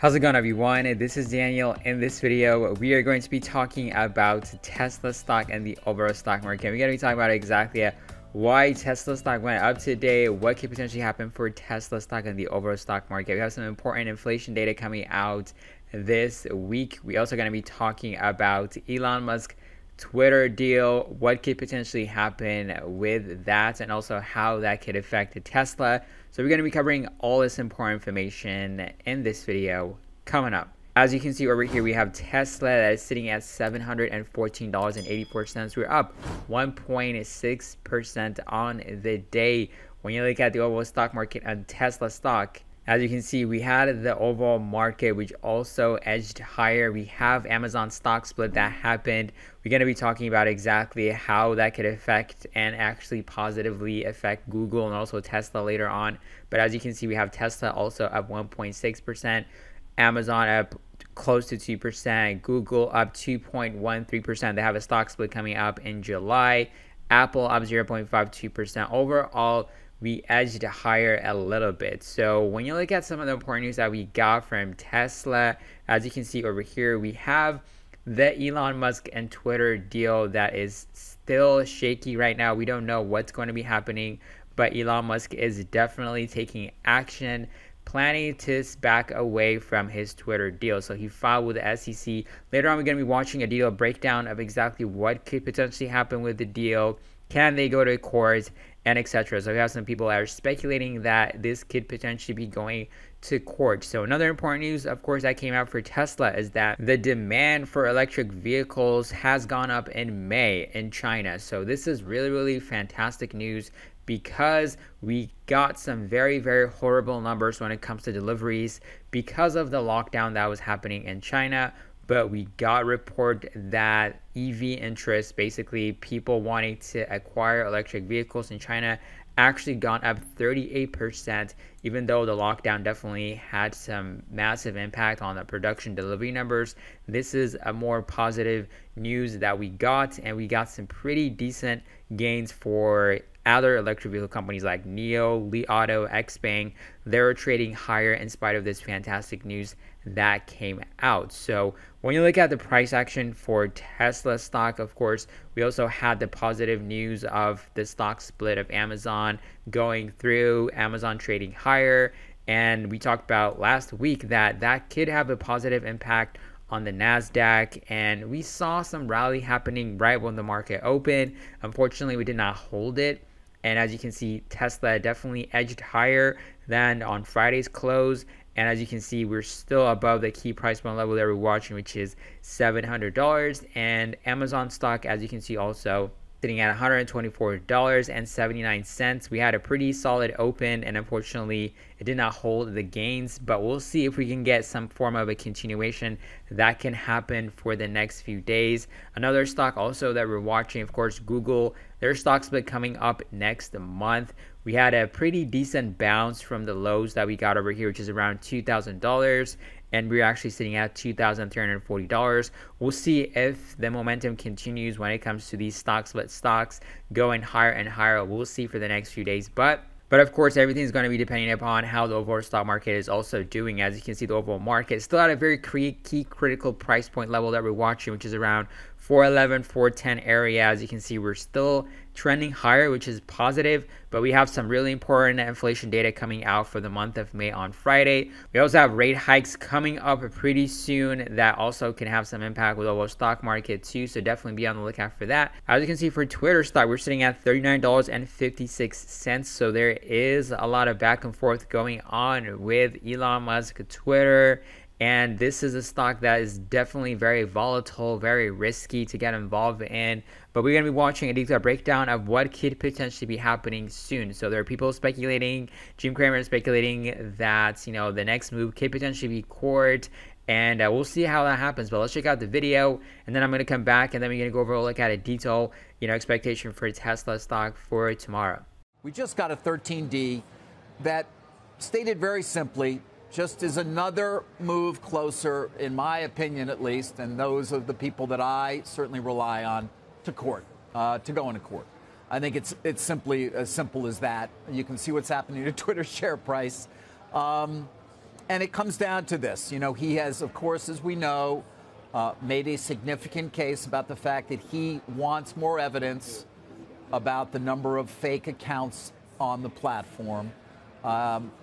How's it going, everyone? This is Daniel. In this video, we are going to be talking about Tesla stock and the overall stock market. We're going to be talking about exactly why Tesla stock went up today, what could potentially happen for Tesla stock and the overall stock market. We have some important inflation data coming out this week. We're also going to be talking about Elon Musk Twitter deal, what could potentially happen with that, and also how that could affect Tesla. So we're going to be covering all this important information in this video coming up. As you can see over here, we have Tesla that is sitting at $714.84. We're up 1.6% on the day. When you look at the overall stock market and Tesla stock, as you can see, we had the overall market, which also edged higher. We have Amazon stock split that happened. We're going to be talking about exactly how that could affect and actually positively affect Google and also Tesla later on. But as you can see, we have Tesla also up 1.6%, Amazon up close to 2%, Google up 2.13%. They have a stock split coming up in July. Apple up 0.52%. Overall, we edged higher a little bit. So when you look at some of the important news that we got from Tesla, as you can see over here, we have the Elon Musk and Twitter deal that is still shaky right now. We don't know what's going to be happening, but Elon Musk is definitely taking action, planning to back away from his Twitter deal. So he filed with the SEC. Later on, we're going to be watching a deal breakdown of exactly what could potentially happen with the deal. Can they go to court, and etc. So we have some people that are speculating that this could potentially be going to court. So another important news, of course, that came out for Tesla is that the demand for electric vehicles has gone up in May in China. So this is really fantastic news because we got some very horrible numbers when it comes to deliveries because of the lockdown that was happening in China. But we got report that EV interest, basically people wanting to acquire electric vehicles in China, actually gone up 38%, even though the lockdown definitely had some massive impact on the production delivery numbers. This is a more positive news that we got, and we got some pretty decent gains for other electric vehicle companies like NIO, Li Auto, XPeng. They're trading higher in spite of this fantastic news that came out. So when you look at the price action for Tesla stock, of course, we also had the positive news of the stock split of Amazon going through, Amazon trading higher. And we talked about last week that could have a positive impact on the NASDAQ, and we saw some rally happening right when the market opened. Unfortunately, we did not hold it. And as you can see, Tesla definitely edged higher than on Friday's close. And as you can see, we're still above the key price point level that we're watching, which is $700. And Amazon stock, as you can see, also sitting at $124.79. We had a pretty solid open, and unfortunately, it did not hold the gains. But we'll see if we can get some form of a continuation that can happen for the next few days. Another stock also that we're watching, of course, Google. Their stock split coming up next month. We had a pretty decent bounce from the lows that we got over here, which is around $2,000. And we're actually sitting at $2,340. We'll see if the momentum continues when it comes to these stock split stocks going higher and higher. We'll see for the next few days. But of course, everything's going to be depending upon how the overall stock market is also doing. As you can see, the overall market is still at a very key critical price point level that we're watching, which is around 411, 410 area. As you can see, we're still trending higher, which is positive, but we have some really important inflation data coming out for the month of May on Friday. We also have rate hikes coming up pretty soon that also can have some impact with the overall stock market too, so definitely be on the lookout for that. As you can see, for Twitter stock, we're sitting at $39.56, so there is a lot of back and forth going on with Elon Musk Twitter. And this is a stock that is definitely very volatile, very risky to get involved in. But we're going to be watching a detailed breakdown of what could potentially be happening soon. So there are people speculating, Jim Cramer is speculating that, you know, the next move could potentially be court. And we'll see how that happens. But let's check out the video, and then I'm going to come back, and then we're going to go over a look at a detailed, expectation for Tesla stock for tomorrow. We just got a 13D that stated very simply, just is another move closer, in my opinion at least, and those of the people that I certainly rely on, to court, to go into court. I think it's simply as simple as that. You can see what's happening to Twitter's share price. And And it comes down to this. He has, of course, as we know, made a significant case about the fact that he wants more evidence about the number of fake accounts on the platform.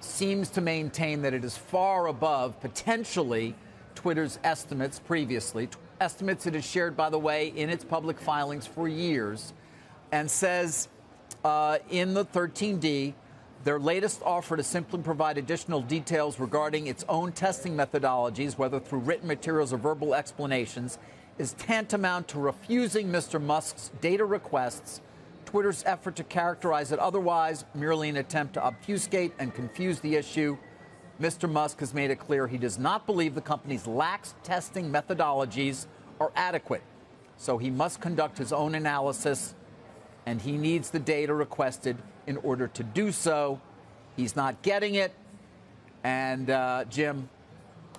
Seems to maintain that it is far above, potentially, Twitter's estimates previously. Estimates it has shared, by the way, in its public filings for years. And says in the 13D, their latest offer to simply provide additional details regarding its own testing methodologies, whether through written materials or verbal explanations, is tantamount to refusing Mr. Musk's data requests. Twitter's effort to characterize it otherwise, merely an attempt to obfuscate and confuse the issue. Mr. Musk has made it clear he does not believe the company's lax testing methodologies are adequate. So he must conduct his own analysis, and he needs the data requested in order to do so. He's not getting it. And, Jim,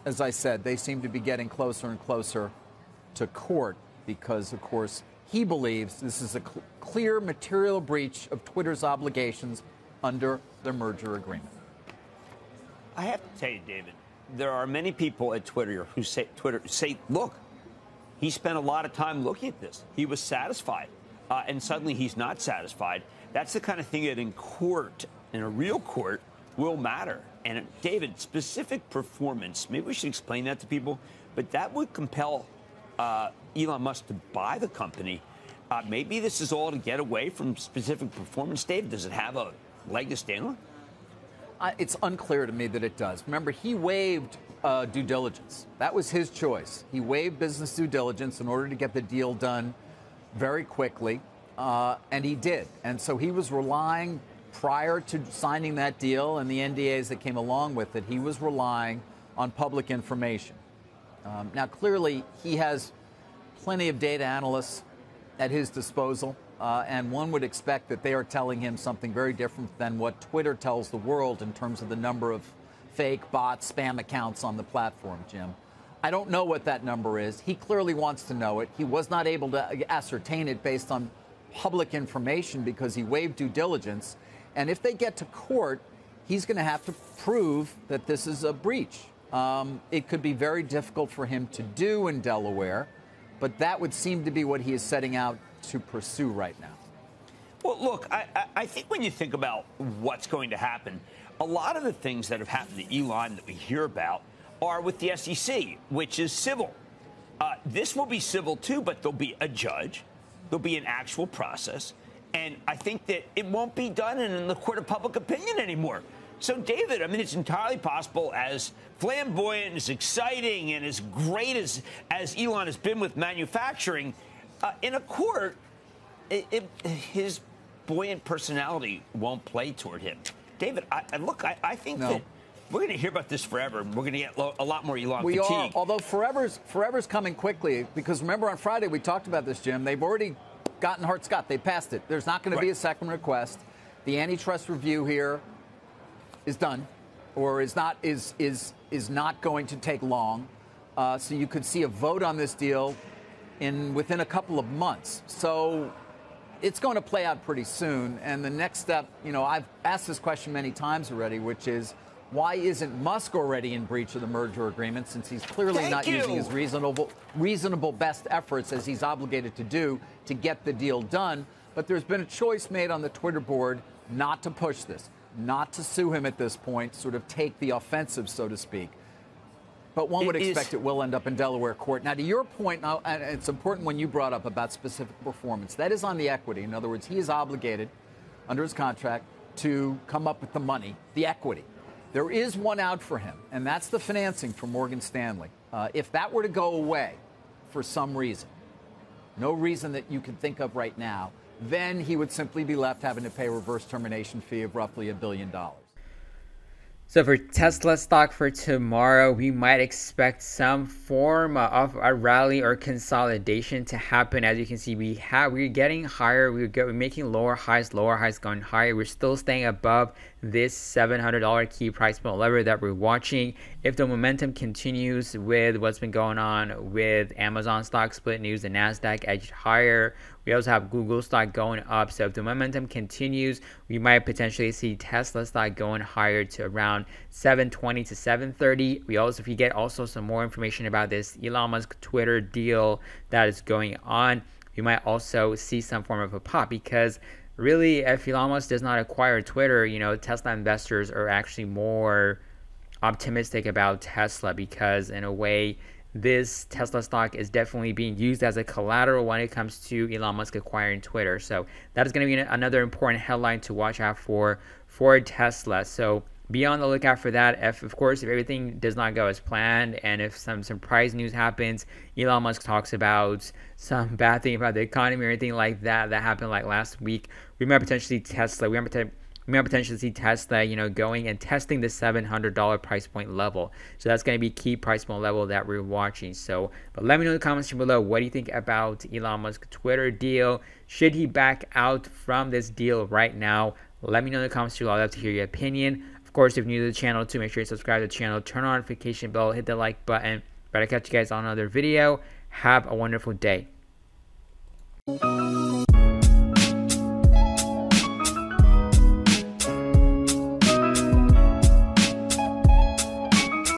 as I said, they seem to be getting closer and closer to court because, of course, he believes this is a clear material breach of Twitter's obligations under the merger agreement. I have to tell you, David, there are many people at Twitter who say, look, he spent a lot of time looking at this. He was satisfied, and suddenly he's not satisfied. That's the kind of thing that in court, in a real court, will matter. And, David, specific performance, maybe we should explain that to people, but that would compel Elon Musk to buy the company. Maybe this is all to get away from specific performance. David, does it have a leg to stand on? It's unclear to me that it does. Remember, he waived due diligence. That was his choice. He waived business due diligence in order to get the deal done very quickly, and he did. And so he was relying, prior to signing that deal and the NDAs that came along with it, he was relying on public information. Now, clearly, he has plenty of data analysts at his disposal, and one would expect that they are telling him something very different than what Twitter tells the world in terms of the number of fake bots, spam accounts on the platform, Jim. I don't know what that number is. He clearly wants to know it. He was not able to ascertain it based on public information because he waived due diligence. And if they get to court, he's going to have to prove that this is a breach. It could be very difficult for him to do in Delaware, but that would seem to be what he is setting out to pursue right now. Well, look, I think when you think about what's going to happen, a lot of the things that have happened to Elon that we hear about are with the SEC, which is civil. This will be civil, too, but there'll be a judge. There'll be an actual process. And I think that it won't be done in the court of public opinion anymore. So, David, I mean, it's entirely possible, as flamboyant, as exciting, and as great as Elon has been with manufacturing, in a court, his buoyant personality won't play toward him. David, I think that we're going to hear about this forever. We're going to get a lot more Elon fatigue. We are, although forever's coming quickly, because remember on Friday we talked about this, Jim. They've already gotten Hart-Scott. They passed it. There's not going to be a second request. The antitrust review here is done, or is not going to take long. So you could see a vote on this deal within a couple of months. So it's going to play out pretty soon. And the next step, I've asked this question many times already, which is, why isn't Musk already in breach of the merger agreement, since he's clearly not using his reasonable best efforts, as he's obligated to do, to get the deal done? But there's been a choice made on the Twitter board not to push this, not to sue him at this point, sort of take the offensive, so to speak. But one would expect it will end up in Delaware court. Now, to your point, now, and it's important when you brought up about specific performance, that is on the equity. In other words, he is obligated under his contract to come up with the money, the equity. There is one out for him, and that's the financing from Morgan Stanley. If that were to go away for some reason, no reason that you can think of right now, then he would simply be left having to pay a reverse termination fee of roughly $1 billion. So for Tesla stock for tomorrow, we might expect some form of a rally or consolidation to happen. As you can see, we're getting higher. We're making lower highs going higher. We're still staying above this $700 key price point level that we're watching. If the momentum continues with what's been going on with Amazon stock split news, the Nasdaq edged higher. We also have Google stock going up. So if the momentum continues, we might potentially see Tesla stock going higher to around 720 to 730. If you get also some more information about this Elon Musk Twitter deal that is going on, we might also see some form of a pop, because really, if Elon Musk does not acquire Twitter, Tesla investors are actually more optimistic about Tesla, because in a way, this Tesla stock is definitely being used as a collateral when it comes to Elon Musk acquiring Twitter. So that is going to be another important headline to watch out for Tesla. So be on the lookout for that. Of course, if everything does not go as planned, and if some surprise news happens, Elon Musk talks about some bad thing about the economy or anything like that happened like last week, we might potentially see Tesla. We might potentially see Tesla, going and testing the $700 price point level. So that's going to be key price point level that we're watching. So, but let me know in the comments below, what do you think about Elon Musk Twitter deal? Should he back out from this deal right now? Let me know in the comments below. I'd love to hear your opinion. Of course, if you're new to the channel too, make sure you subscribe to the channel, turn on notification bell, hit the like button. But I'll catch you guys on another video. Have a wonderful day.